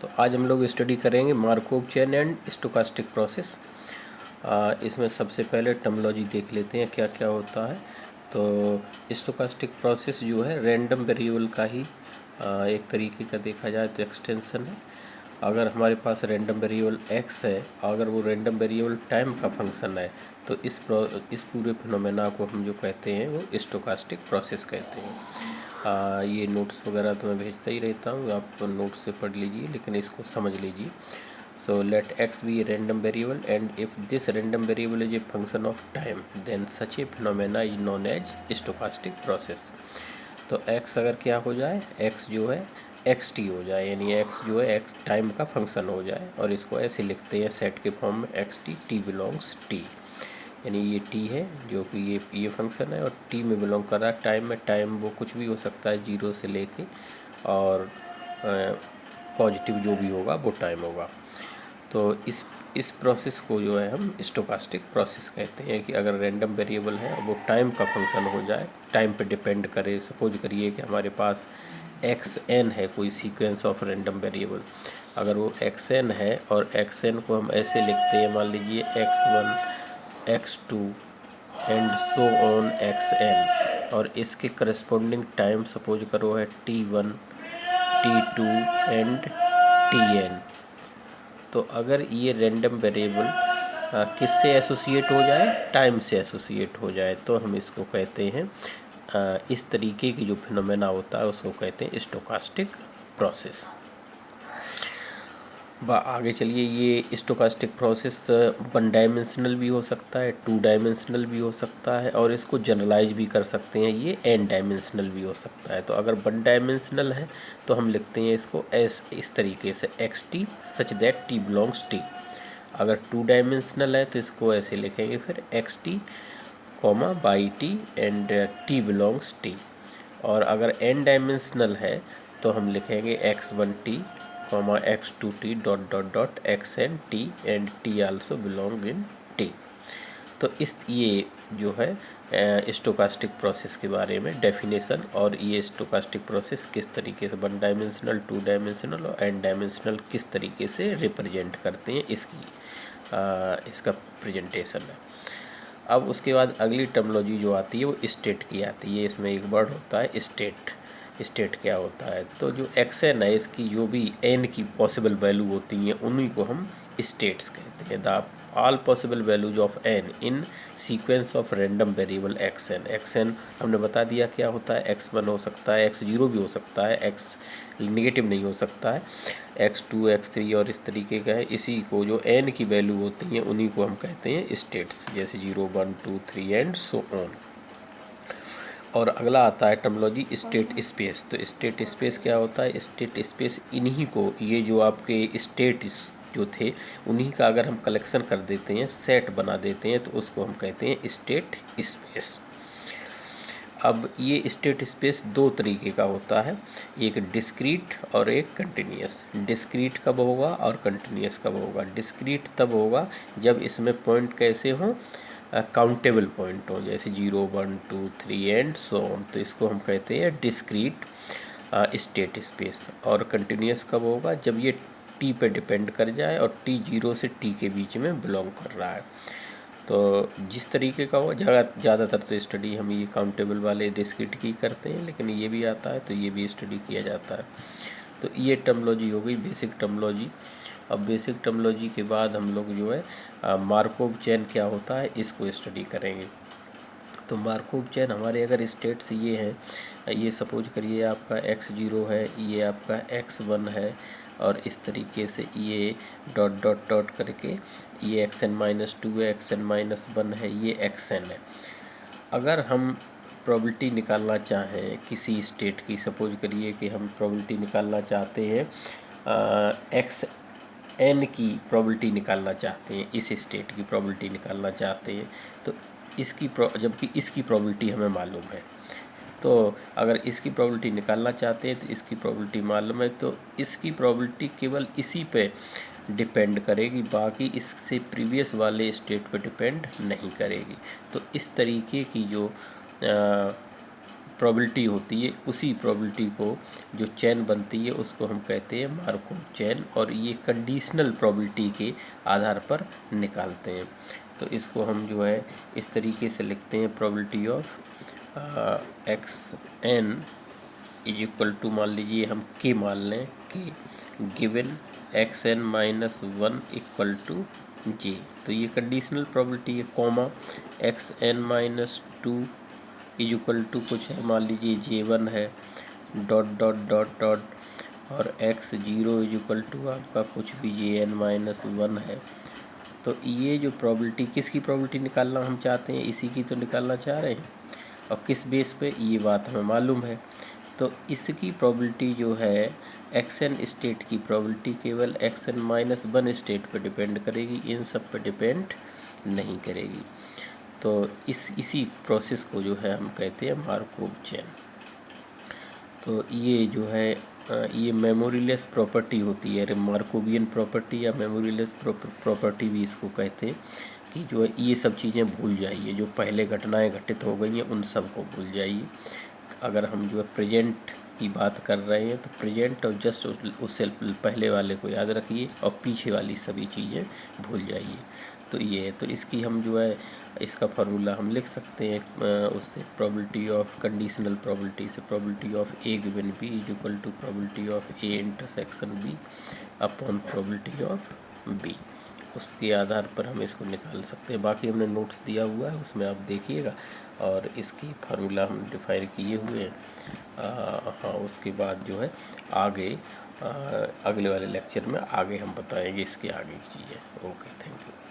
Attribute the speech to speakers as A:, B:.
A: तो आज हम लोग स्टडी करेंगे Markov chain and stochastic process. इसमें सबसे पहले टर्मिनोलॉजी देख लेते हैं क्या क्या होता है। तो स्टोकास्टिक प्रोसेस जो है रैंडम वेरिएबल का ही एक तरीके का देखा जाए तो एक्सटेंशन है। अगर हमारे पास रैंडम वेरिएबल x है, अगर वो रैंडम वेरिएबल टाइम का फंक्शन है, तो इस पूरे फिनोमेना को हम जो कहते हैं वो स्टोकास्टिक प्रोसेस कहते हैं। ये नोट्स वगैरह तो मैं भेजता ही रहता हूँ, आप नोट्स से पढ़ लीजिए, लेकिन इसको समझ लीजिए। So let x be a random variable, and if this random variable is a function of time, then such a phenomena is known as stochastic process। तो x अगर क्या हो जाए, x जो है xt हो जाए, यानी x जो है x टाइम का फंक्शन हो जाए, और इसको ऐसे लिखते हैं सेट के फॉर्म में xt t बिलोंग्स t, यानी ये t है जो कि ये फंक्शन है और t में बिलोंग कर रहा है टाइम में। टाइम वो कुछ भी हो सकता है, 0 से लेके और पॉजिटिव जो भी होगा वो टाइम होगा। तो इस प्रोसेस को जो है हम स्टोकास्टिक प्रोसेस कहते हैं कि अगर रैंडम वेरिएबल है वो टाइम का फंक्शन हो जाए, टाइम पे डिपेंड करे। सपोज करिए कि हमारे पास xn है, कोई सीक्वेंस ऑफ रैंडम वेरिएबल। अगर वो xn है और xn को हम ऐसे लिखते हैं, मान लीजिए x1 x2 and so on xn, और इसके करस्पॉन्डिंग टाइम सपोज करो है t1 t2 एंड tn। तो अगर ये रैंडम वेरिएबल किससे एसोसिएट हो जाए, टाइम से एसोसिएट हो जाए, तो हम इसको कहते हैं इस तरीके की जो फिनोमेना होता है उसको कहते हैं स्टोकास्टिक प्रोसेस। आगे चलिए, ये स्टोकास्टिक प्रोसेस 1 डायमेंशनल भी हो सकता है, 2 डायमेंशनल भी हो सकता है, और इसको जनरलाइज भी कर सकते हैं, ये n डायमेंशनल भी हो सकता है। तो अगर 1 डायमेंशनल है तो हम लिखते हैं इसको इस तरीके से xt such that t belongs t। अगर 2 डायमेंशनल है तो इसको ऐसे लिखेंगे फिर xt by t and t belongs t। और अगर n डायमेंशनल है तो हम लिखेंगे x1t x2t dot dot dot xn t and t also belong in t। तो ये जो है स्टोकास्टिक प्रोसेस के बारे में डेफिनेशन, और ये स्टोकास्टिक प्रोसेस किस तरीके से 1 डायमेंशनल, 2 डायमेंशनल और n डायमेंशनल किस तरीके से रिप्रेजेंट करते हैं, इसका प्रेजेंटेशन है। अब उसके बाद अगली टर्मिनोलॉजी जो आती है वो स्टेट की आती है। इसमें एक वर्ड होता है स्टेट। स्टेट क्या होता है, तो जो xn है इसकी जो भी n की पॉसिबल वैल्यू होती हैं उन्हीं को हम स्टेट्स कहते हैं। The all possible values of n in sequence of random variable xn। xn हमने बता दिया क्या होता है, x1 हो सकता है, x0 भी हो सकता है, x नेगेटिव नहीं हो सकता है, x2 x3 और इस तरीके का है। इसी को जो n की वैल्यू होती हैं उन्हीं को हम कहते हैं स्टेट्स, जैसे 0 1 2 3 एंड सो ऑन। और अगला आता है टर्मिनोलॉजी स्टेट स्पेस। तो स्टेट स्पेस क्या होता है, स्टेट स्पेस इन्हीं को, ये जो आपके स्टेट जो थे उन्हीं का अगर हम कलेक्शन कर देते हैं, सेट बना देते हैं, तो उसको हम कहते हैं स्टेट स्पेस। अब ये स्टेट स्पेस 2 तरीके का होता है, एक डिस्क्रीट और एक कंटिन्यूस। डिस्क्रीट कब होगा और कंटिन्यूस कब होगा? डिस्क्रीट तब होगा जब इसमें पॉइंट कैसे हों, काउंटेबल पॉइंट हो, जैसे 0 1 2 3 एंड सो ऑन। तो इसको हम कहते हैं डिस्क्रीट स्टेट स्पेस। और कंटिन्यूस कब होगा? जब ये t पे डिपेंड कर जाए और t 0 से t के बीच में बिलोंग कर रहा है। तो जिस तरीके का हो, ज़्यादातर तो स्टडी हम ये काउंटेबल वाले डिस्क्रीट की करते हैं, लेकिन ये भी आता है तो ये भी स्टडी किया जाता है। तो ये टर्मिनोलॉजी हो गई बेसिक टर्मिनोलॉजी। अब बेसिक टर्मिनोलॉजी के बाद हम लोग जो है मार्कोव चेन क्या होता है इसको स्टडी करेंगे। तो मार्कोव चेन हमारे अगर स्टेट्स ये हैं, ये सपोज करिए आपका x0 है, ये आपका x1 है, और इस तरीके से ये डॉट डॉट डॉट करके ये xn-2 है, xn-1 है, ये xn है। अगर हम प्रोबेबिलिटी निकालना चाहें किसी स्टेट की, सपोज करिए कि हम प्रोबेबिलिटी निकालना चाहते हैं xn की प्रोबेबिलिटी निकालना चाहते हैं, इस स्टेट की प्रोबेबिलिटी निकालना चाहते हैं, तो जबकि इसकी प्रोबेबिलिटी हमें मालूम है, तो अगर इसकी प्रोबेबिलिटी निकालना चाहते हैं तो इसकी प्रोबेबिलिटी मालूम है, तो इसकी प्रोबेबिलिटी केवल इसी पे डिपेंड करेगी, बाकी इससे प्रीवियस वाले स्टेट पे डिपेंड नहीं करेगी। तो इस तरीके की जो प्रोबेबिलिटी होती है, उसी प्रोबेबिलिटी को जो चेन बनती है उसको हम कहते हैं मार्कोव चेन, और ये कंडीशनल प्रोबेबिलिटी के आधार पर निकालते हैं। तो इसको हम जो है इस तरीके से लिखते हैं, probability of X N is equal to, मान लीजिए हम के मान लें कि given X N minus one equal to J, तो ये कंडीशनल प्रोबेबिलिटी है, comma X N minus two is equal to कुछ है, मान लीजिए जे वन है, डॉट डॉट डॉट डॉट, और X zero is equal to आपका कुछ भी जे एन माइनस वन है। तो ये जो प्रोबेबिलिटी, किसकी प्रोबेबिलिटी निकालना हम चाहते हैं, इसी की तो निकालना चाह रहे हैं, और किस बेस पे, ये बात हमें मालूम है। तो इसकी प्रोबेबिलिटी जो है एक्स एन स्टेट की प्रोबेबिलिटी केवल X N minus one state पर डिपेंड करेगी, इन सब पर डिपेंड नहीं करेगी। तो इसी प्रोसेस को जो है हम कहते हैं मार्कोव चेन। तो ये जो है ये मेमोरीलेस प्रॉपर्टी होती है, मार्कोवियन प्रॉपर्टी या मेमोरीलेस प्रॉपर्टी भी इसको कहते हैं, कि जो है ये सब चीज़ें भूल जाइए, जो पहले घटनाएं घटित हो गई हैं उन सब को भूल जाइए। अगर हम जो है प्रेजेंट की बात कर रहे हैं तो प्रेजेंट और जस्ट उससे पहले वाले को याद रखिए और पीछे वाली सभी चीज़ें भूल जाइए। तो ये है, तो इसकी हम जो है इसका फार्मूला हम लिख सकते हैं उससे, प्रोबेबिलिटी ऑफ कंडीशनल प्रोबेबिलिटी से, probability of A given B is equal to probability of A intersection B upon probability of B. उसके आधार पर हम इसको निकाल सकते हैं। बाकी हमने नोट्स दिया हुआ है, उसमें आप देखिएगा, और इसकी फार्मूला हम डिफाइन किए हुए हैं। हाँ, उसके बाद जो है आगे अगले वाले लेक्चर में आगे हम बताएंगे इसके आगे की चीज़ें। Okay, thank you.